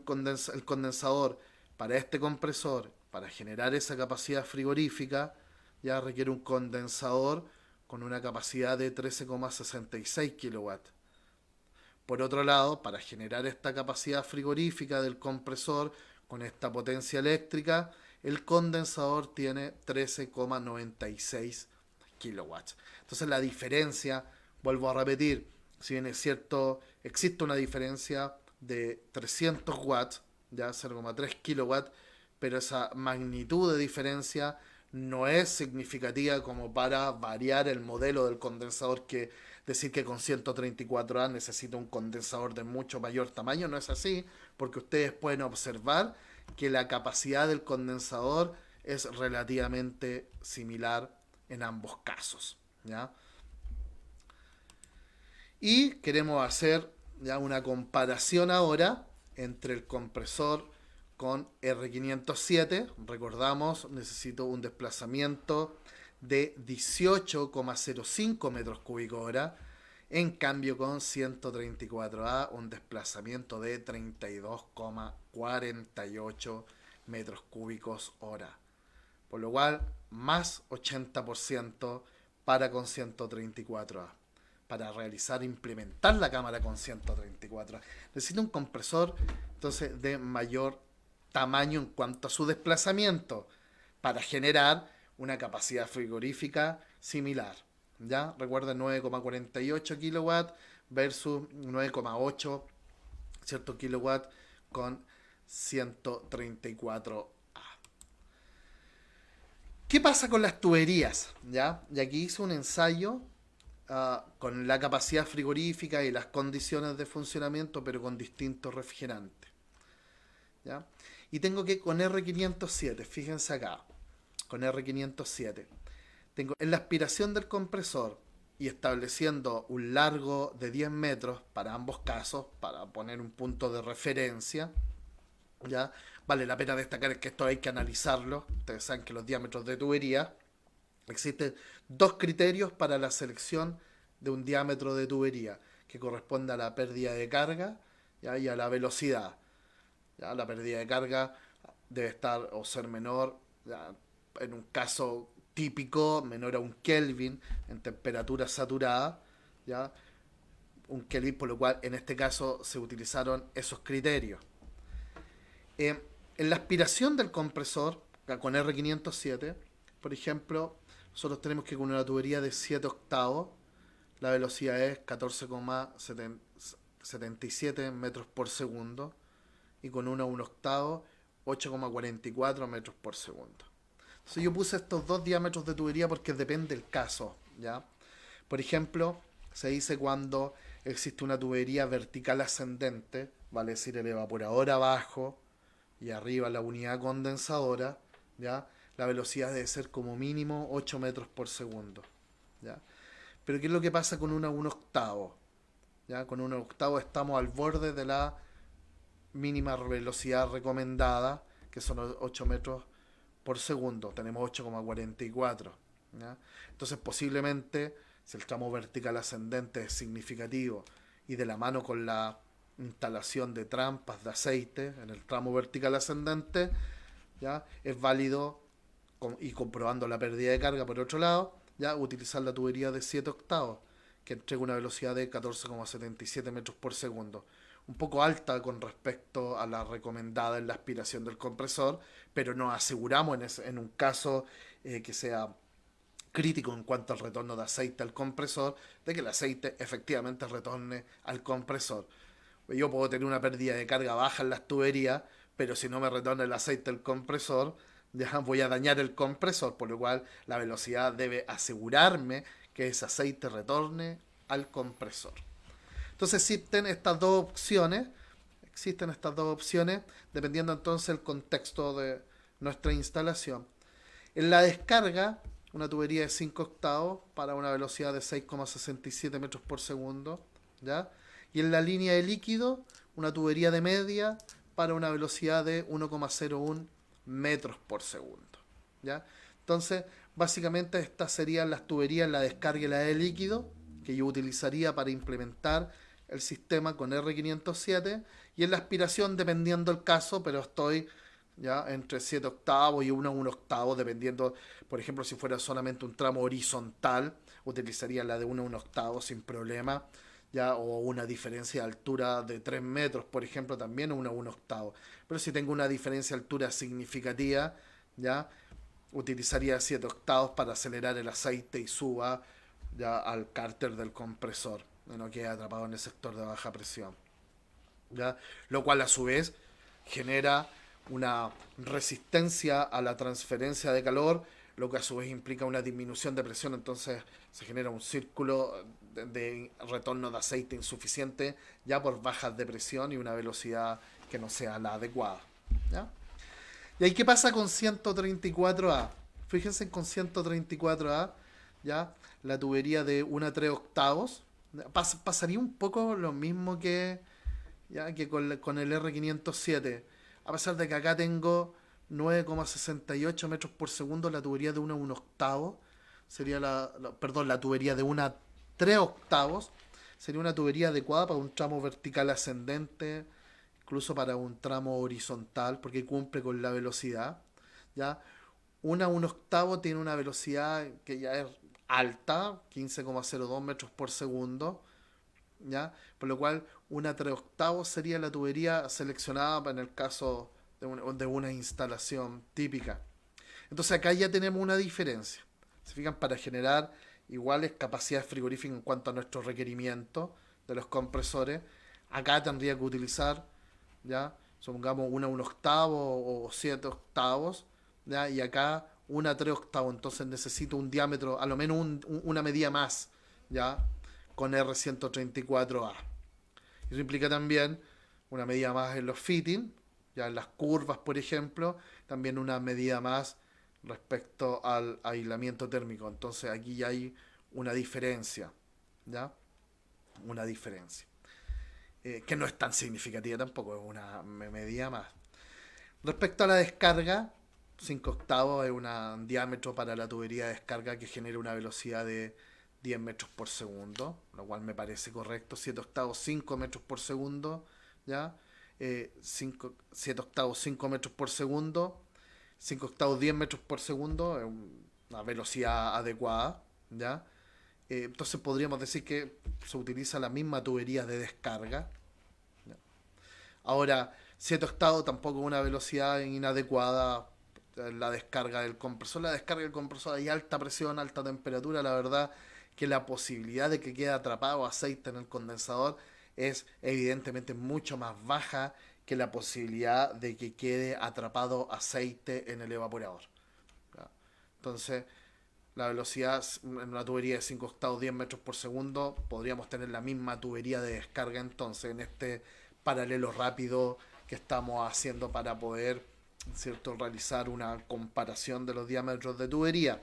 el condensador para este compresor, para generar esa capacidad frigorífica, ya requiere un condensador con una capacidad de 13,66 kW. Por otro lado, para generar esta capacidad frigorífica del compresor con esta potencia eléctrica, el condensador tiene 13,96 kW. Entonces la diferencia, vuelvo a repetir, si bien es cierto, existe una diferencia de 300 watts, ya 0,3 kilowatts, pero esa magnitud de diferencia no es significativa como para variar el modelo del condensador que decir que con 134A necesita un condensador de mucho mayor tamaño, no es así, porque ustedes pueden observar que la capacidad del condensador es relativamente similar en ambos casos, ¿ya? Y queremos hacer ya una comparación ahora entre el compresor con R507. Recordamos, necesito un desplazamiento de 18,05 metros cúbicos hora. En cambio, con 134A, un desplazamiento de 32,48 metros cúbicos hora. Por lo cual, más 80% para con 134A. Para realizar, implementar la cámara con 134A. Necesito un compresor entonces de mayor tamaño en cuanto a su desplazamiento para generar una capacidad frigorífica similar. ¿Ya? Recuerden 9,48 kilowatts versus 9,8 cierto kilowatt con 134A. ¿Qué pasa con las tuberías? ¿Ya? Y aquí hice un ensayo con la capacidad frigorífica y las condiciones de funcionamiento, pero con distintos refrigerantes. ¿Ya? Y tengo que con R507, fíjense acá, con R507, tengo en la aspiración del compresor y estableciendo un largo de 10 metros para ambos casos, para poner un punto de referencia. ¿Ya? Vale la pena destacar que esto hay que analizarlo. Ustedes saben que los diámetros de tubería, existen dos criterios para la selección de un diámetro de tubería, que corresponde a la pérdida de carga, ¿ya? Y a la velocidad. ¿Ya? La pérdida de carga debe estar o ser menor, ¿ya? En un caso típico, menor a un Kelvin en temperatura saturada, ¿ya? Un Kelvin, por lo cual en este caso se utilizaron esos criterios. En la aspiración del compresor, con R507, por ejemplo, nosotros tenemos que con una tubería de 7 octavos, la velocidad es 14,77 metros por segundo, y con una 1 octavo, 8,44 metros por segundo. Entonces yo puse estos dos diámetros de tubería porque depende del caso, ¿ya? Por ejemplo, se dice cuando existe una tubería vertical ascendente, vale decir el evaporador abajo y arriba la unidad condensadora, ¿ya? La velocidad debe ser como mínimo 8 metros por segundo, ¿ya? Pero ¿qué es lo que pasa con una 1 octavo? ¿Ya? Con 1 octavo estamos al borde de la mínima velocidad recomendada, que son 8 metros por segundo. Tenemos 8,44. ¿Ya? Entonces posiblemente, si el tramo vertical ascendente es significativo y de la mano con la instalación de trampas de aceite en el tramo vertical ascendente, ¿ya? Es válido, y comprobando la pérdida de carga por otro lado, ya utilizar la tubería de 7 octavos, que entrega una velocidad de 14,77 metros por segundo. Un poco alta con respecto a la recomendada en la aspiración del compresor, pero nos aseguramos en un caso que sea crítico en cuanto al retorno de aceite al compresor, de que el aceite efectivamente retorne al compresor. Yo puedo tener una pérdida de carga baja en las tuberías, pero si no me retorna el aceite al compresor, ya voy a dañar el compresor, por lo cual la velocidad debe asegurarme que ese aceite retorne al compresor. Entonces existen estas dos opciones, dependiendo entonces del contexto de nuestra instalación. En la descarga, una tubería de 5 octavos para una velocidad de 6,67 metros por segundo, ¿ya? Y en la línea de líquido, una tubería de media para una velocidad de 1,01 metros por segundo, ¿ya? Entonces, básicamente estas serían las tuberías, la descarga y la de líquido, que yo utilizaría para implementar el sistema con R507, y en la aspiración dependiendo del caso, pero estoy ya entre 7 octavos y 1 octavo, dependiendo, por ejemplo, si fuera solamente un tramo horizontal, utilizaría la de 1 octavo sin problema, ya, o una diferencia de altura de 3 metros, por ejemplo, también 1 octavo. Pero si tengo una diferencia de altura significativa, ya, utilizaría 7 octavos para acelerar el aceite y suba ya al cárter del compresor, no quede atrapado en el sector de baja presión, ¿ya? Lo cual a su vez genera una resistencia a la transferencia de calor, lo que a su vez implica una disminución de presión, entonces se genera un círculo de retorno de aceite insuficiente, ya por bajas de presión y una velocidad que no sea la adecuada. ¿Ya? ¿Y ahí qué pasa con 134A? Fíjense con 134A, ya la tubería de 1 a 3 octavos. Pasaría un poco lo mismo que con el R507. A pesar de que acá tengo 9,68 metros por segundo, la tubería de 1 a 1 octavo sería perdón, la tubería de 1 a 3 octavos sería una tubería adecuada para un tramo vertical ascendente, incluso para un tramo horizontal, porque cumple con la velocidad. ¿Ya? 1 a 1 octavo tiene una velocidad que ya es alta, 15,02 metros por segundo. ¿Ya? Por lo cual, 1 a 3 octavos sería la tubería seleccionada en el caso de una instalación típica. Entonces acá ya tenemos una diferencia. Se fijan, para generar iguales capacidades frigoríficas en cuanto a nuestros requerimientos de los compresores, acá tendría que utilizar, ya, supongamos 1 a 1 octavo o 7 octavos, ya, y acá 1 a 3 octavos. Entonces necesito un diámetro, a lo menos una medida más, ya, con R134A. Eso implica también una medida más en los fittings, ya en las curvas, por ejemplo, también una medida más respecto al aislamiento térmico. Entonces aquí ya hay una diferencia, ¿ya? Una diferencia. Que no es tan significativa tampoco, es una medida más. Respecto a la descarga, 5 octavos es un diámetro para la tubería de descarga que genera una velocidad de 10 metros por segundo, lo cual me parece correcto. 7 octavos, 5 metros por segundo, ¿ya? 7 octavos, 5 metros por segundo. 5 octavos, 10 metros por segundo, es una velocidad adecuada, ¿ya? Entonces podríamos decir que se utiliza la misma tubería de descarga. ¿Ya? Ahora, 7 octavos tampoco es una velocidad inadecuada en la descarga del compresor. La descarga del compresor hay alta presión, alta temperatura, la verdad que la posibilidad de que quede atrapado aceite en el condensador es evidentemente mucho más baja que la posibilidad de que quede atrapado aceite en el evaporador. ¿Ya? Entonces, la velocidad en una tubería de 5 octavos, 10 metros por segundo, podríamos tener la misma tubería de descarga entonces en este paralelo rápido que estamos haciendo para poder, ¿cierto?, realizar una comparación de los diámetros de tubería.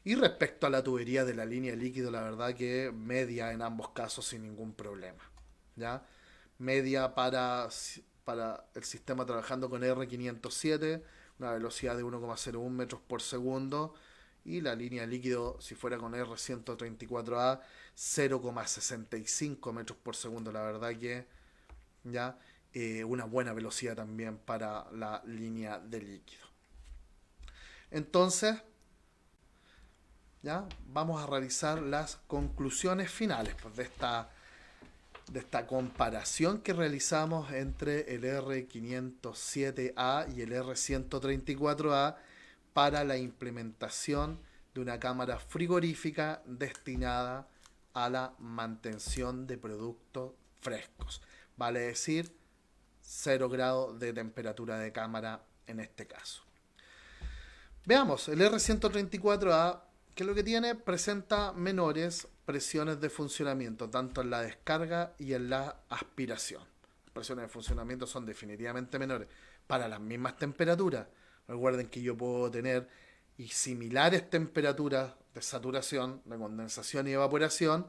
Y respecto a la tubería de la línea de líquido, la verdad que media en ambos casos sin ningún problema. ¿Ya? Media para el sistema trabajando con R507, una velocidad de 1,01 metros por segundo. Y la línea de líquido, si fuera con R134A, 0,65 metros por segundo. La verdad que ya una buena velocidad también para la línea de líquido. Entonces, ¿ya? Vamos a realizar las conclusiones finales pues, de esta comparación que realizamos entre el R507A y el R134A para la implementación de una cámara frigorífica destinada a la mantención de productos frescos. Vale decir, 0 grados de temperatura de cámara en este caso. Veamos, el R134A, ¿qué es lo que tiene? Presenta menores presiones de funcionamiento, tanto en la descarga y en la aspiración. Las presiones de funcionamiento son definitivamente menores para las mismas temperaturas. Recuerden que yo puedo tener similares temperaturas de saturación, de condensación y evaporación,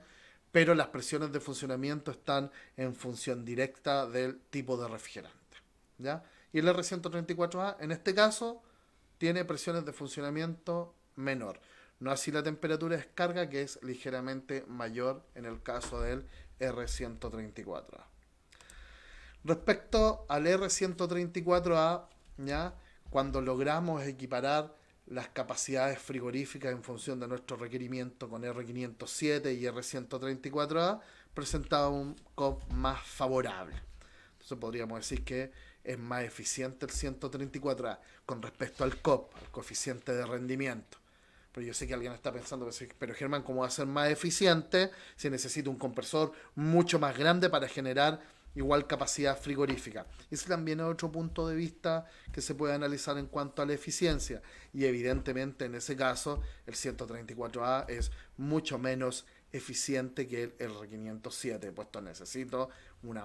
pero las presiones de funcionamiento están en función directa del tipo de refrigerante. ¿Ya? Y el R134A, en este caso, tiene presiones de funcionamiento menor. No así la temperatura de descarga, que es ligeramente mayor en el caso del R134A. Respecto al R134A, ¿ya? Cuando logramos equiparar las capacidades frigoríficas en función de nuestro requerimiento con R507 y R134A, presentaba un COP más favorable. Entonces podríamos decir que es más eficiente el 134A con respecto al COP, al coeficiente de rendimiento. Pero yo sé que alguien está pensando, pero Germán, ¿cómo va a ser más eficiente si necesito un compresor mucho más grande para generar igual capacidad frigorífica? Ese también es otro punto de vista que se puede analizar en cuanto a la eficiencia. Y evidentemente en ese caso el 134A es mucho menos eficiente que el R507, puesto necesito un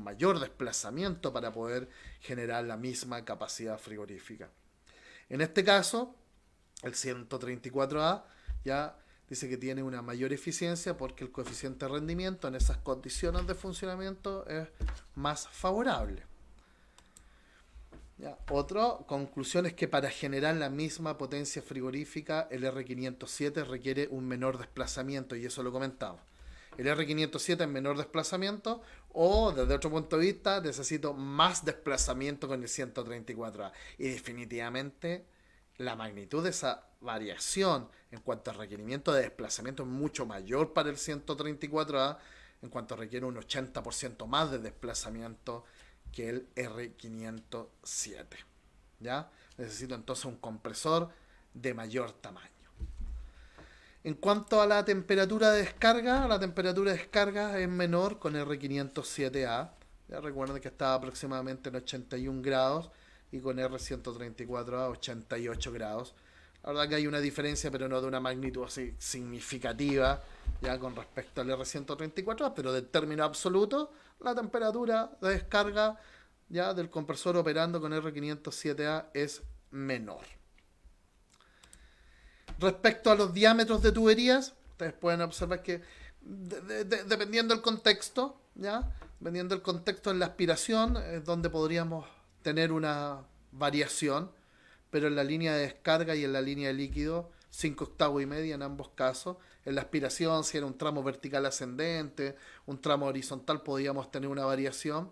mayor desplazamiento para poder generar la misma capacidad frigorífica. En este caso, el 134A ya dice que tiene una mayor eficiencia porque el coeficiente de rendimiento en esas condiciones de funcionamiento es más favorable. ¿Ya? Otra conclusión es que para generar la misma potencia frigorífica, el R507 requiere un menor desplazamiento, y eso lo comentamos. El R507 es menor desplazamiento, o desde otro punto de vista, necesito más desplazamiento con el 134A. Y definitivamente la magnitud de esa variación en cuanto a requerimiento de desplazamiento es mucho mayor para el 134A, en cuanto requiere un 80% más de desplazamiento que el R507. ¿Ya? Necesito entonces un compresor de mayor tamaño. En cuanto a la temperatura de descarga es menor con R507A. Ya recuerden que estaba aproximadamente en 81 grados y con R134A 88 grados. La verdad que hay una diferencia, pero no de una magnitud así significativa ya con respecto al R134A, pero del término absoluto, la temperatura de descarga ya del compresor operando con R507A es menor. Respecto a los diámetros de tuberías, ustedes pueden observar que dependiendo del contexto, ¿ya? Dependiendo del contexto en la aspiración, es donde podríamos tener una variación, pero en la línea de descarga y en la línea de líquido, 5 octavos y media en ambos casos. En la aspiración, si era un tramo vertical ascendente, un tramo horizontal, podíamos tener una variación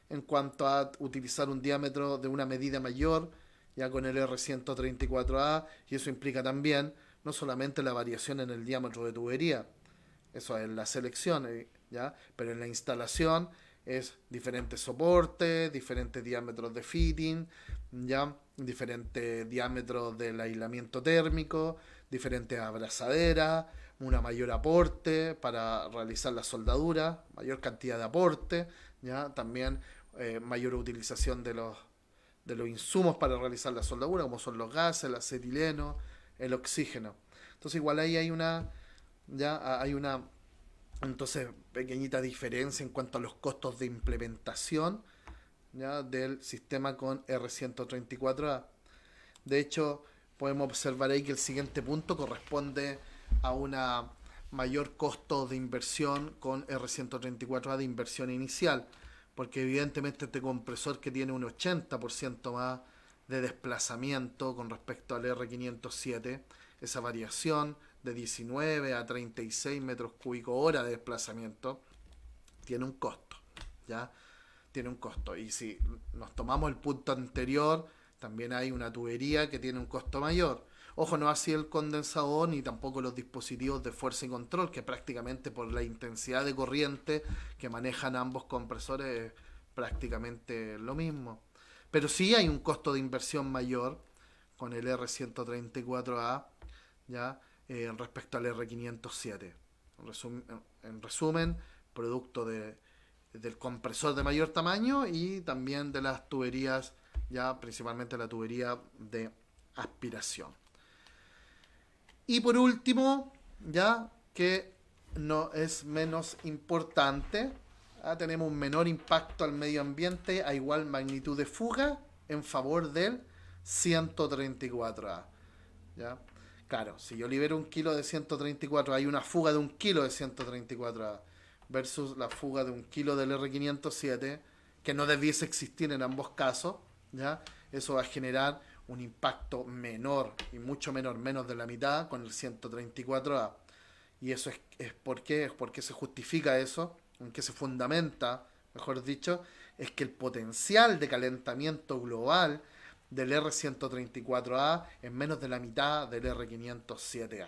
en cuanto a utilizar un diámetro de una medida mayor, ya con el R134A, y eso implica también no solamente la variación en el diámetro de tubería, eso es la selección, ¿ya? Pero en la instalación es diferentes soportes, diferentes diámetros de fitting, ¿ya? Diferentes diámetros del aislamiento térmico, diferentes abrazaderas, una mayor aporte para realizar la soldadura, mayor cantidad de aporte, ¿ya? También mayor utilización de los insumos para realizar la soldadura, como son los gases, el acetileno, el oxígeno. Entonces igual ahí hay una entonces pequeñita diferencia en cuanto a los costos de implementación, ¿ya? Del sistema con R134A. De hecho, podemos observar ahí que el siguiente punto corresponde a una mayor costo de inversión con R134A de inversión inicial, porque evidentemente este compresor que tiene un 80% más de desplazamiento con respecto al R507, esa variación de 19 a 36 metros cúbicos hora de desplazamiento, tiene un costo, ¿ya? Tiene un costo. Y si nos tomamos el punto anterior, también hay una tubería que tiene un costo mayor. Ojo, no así el condensador ni tampoco los dispositivos de fuerza y control, que prácticamente por la intensidad de corriente que manejan ambos compresores es prácticamente lo mismo. Pero sí hay un costo de inversión mayor con el R134A, ¿ya? Respecto al R507. En resumen, producto del compresor de mayor tamaño y también de las tuberías, ya principalmente la tubería de aspiración. Y por último, ya que no es menos importante, tenemos un menor impacto al medio ambiente a igual magnitud de fuga en favor del 134A. ¿Ya? Claro, si yo libero un kilo de 134, hay una fuga de un kilo de 134A versus la fuga de un kilo del R507, que no debiese existir en ambos casos, ¿ya? Eso va a generar un impacto menor y mucho menor, menos de la mitad con el 134A. Y eso es ¿por qué? Es porque se justifica eso, en que se fundamenta, mejor dicho, es que el potencial de calentamiento global del R134A es menos de la mitad del R507A.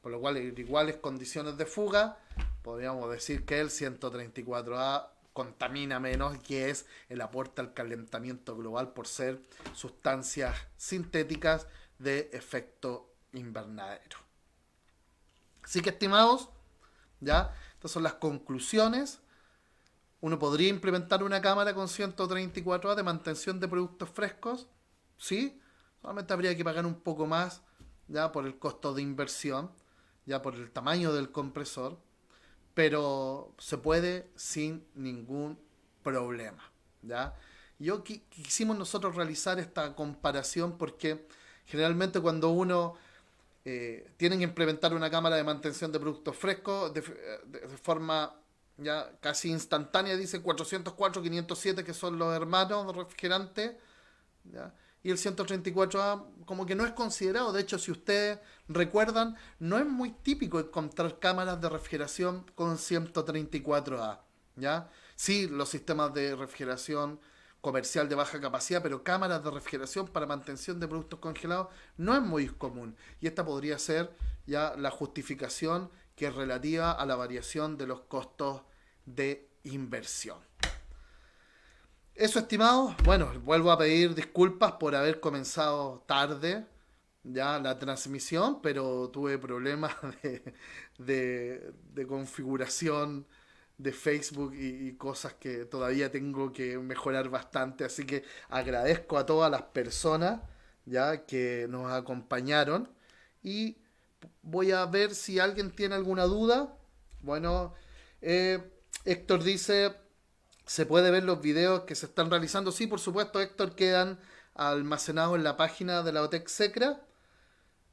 Por lo cual, en iguales condiciones de fuga, podríamos decir que el 134A contamina menos, que es el aporte al calentamiento global por ser sustancias sintéticas de efecto invernadero. Así que, estimados, ya, estas son las conclusiones. Uno podría implementar una cámara con 134A de mantención de productos frescos, sí, solamente habría que pagar un poco más ya por el costo de inversión, ya por el tamaño del compresor, pero se puede sin ningún problema, ¿ya? Quisimos nosotros realizar esta comparación porque generalmente cuando uno tiene que implementar una cámara de mantención de productos frescos de forma ya casi instantánea, dice 404, 507 que son los hermanos de refrigerante, ¿ya? Y el 134A como que no es considerado. De hecho, si ustedes recuerdan, no es muy típico encontrar cámaras de refrigeración con 134A, ¿ya? Sí, los sistemas de refrigeración comercial de baja capacidad, pero cámaras de refrigeración para mantención de productos congelados no es muy común. Y esta podría ser ya la justificación que es relativa a la variación de los costos de inversión. Eso, estimados. Bueno, vuelvo a pedir disculpas por haber comenzado tarde ya la transmisión, pero tuve problemas de configuración de Facebook y cosas que todavía tengo que mejorar bastante. Así que agradezco a todas las personas ya que nos acompañaron y voy a ver si alguien tiene alguna duda. Bueno, eh, Héctor dice, ¿se puede ver los videos que se están realizando? Sí, por supuesto, Héctor, quedan almacenados en la página de la OTEC Secra.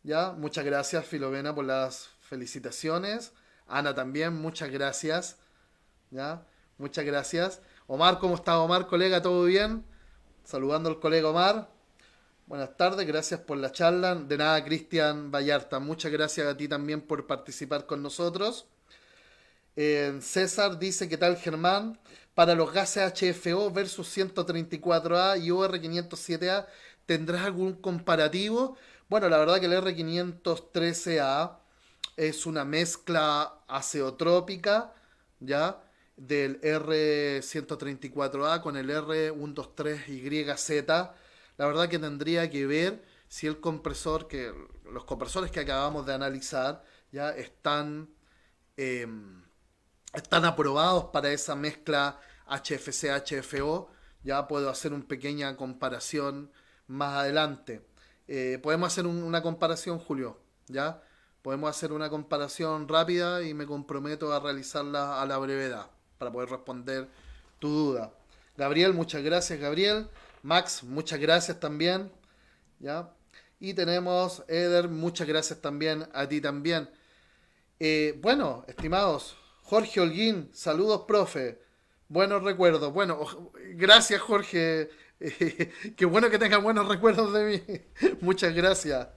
Ya, muchas gracias, Filomena, por las felicitaciones. Ana también, muchas gracias. Ya, muchas gracias. Omar, ¿cómo está Omar, colega? ¿Todo bien? Saludando al colega Omar. Buenas tardes, gracias por la charla. De nada, Cristian Vallarta, muchas gracias a ti también por participar con nosotros. César dice, ¿qué tal, Germán? Para los gases HFO versus 134A y OR507A, ¿tendrás algún comparativo? Bueno, la verdad que el R513A es una mezcla azeotrópica, ¿ya? Del R134A con el R123YZ. La verdad que tendría que ver si el compresor, que los compresores que acabamos de analizar, ya eh, están aprobados para esa mezcla HFC-HFO. Ya puedo hacer una pequeña comparación más adelante. Podemos hacer una comparación, Julio, ¿ya? Podemos hacer una comparación rápida y me comprometo a realizarla a la brevedad para poder responder tu duda. Gabriel, muchas gracias, Gabriel. Max, muchas gracias también, ¿ya? Y tenemos Eder, muchas gracias también a ti también. Bueno, estimados, Jorge Holguín, saludos, profe. Buenos recuerdos. Bueno, gracias, Jorge. Qué bueno que tengas buenos recuerdos de mí. Muchas gracias.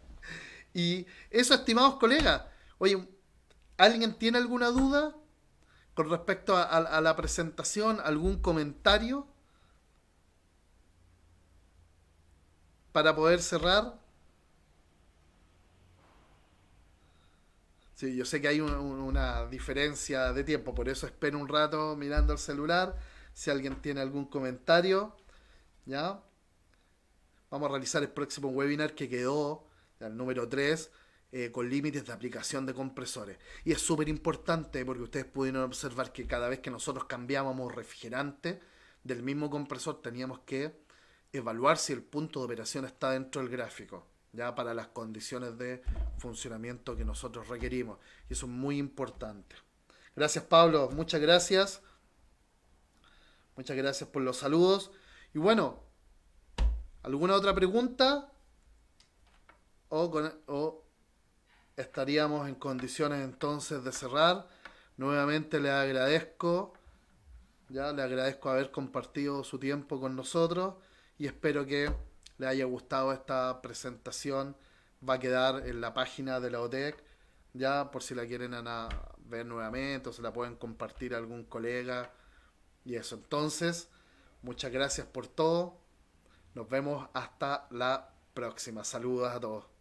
Y eso, estimados colegas. Oye, ¿alguien tiene alguna duda con respecto a la presentación? ¿Algún comentario para poder cerrar? Sí, yo sé que hay una diferencia de tiempo, por eso espero un rato mirando el celular. Si alguien tiene algún comentario, ¿ya? Vamos a realizar el próximo webinar que quedó, el número 3 con límites de aplicación de compresores. Y es súper importante porque ustedes pudieron observar que cada vez que nosotros cambiábamos refrigerante del mismo compresor teníamos que evaluar si el punto de operación está dentro del gráfico, ya para las condiciones de funcionamiento que nosotros requerimos. Y eso es muy importante. Gracias, Pablo. Muchas gracias. Muchas gracias por los saludos. Y bueno, ¿alguna otra pregunta? O estaríamos en condiciones entonces de cerrar. Nuevamente les agradezco. Ya le agradezco haber compartido su tiempo con nosotros y espero que les haya gustado esta presentación. Va a quedar en la página de la OTEC, ya por si la quieren ver nuevamente o se la pueden compartir a algún colega. Y eso, entonces, muchas gracias por todo. Nos vemos hasta la próxima. Saludos a todos.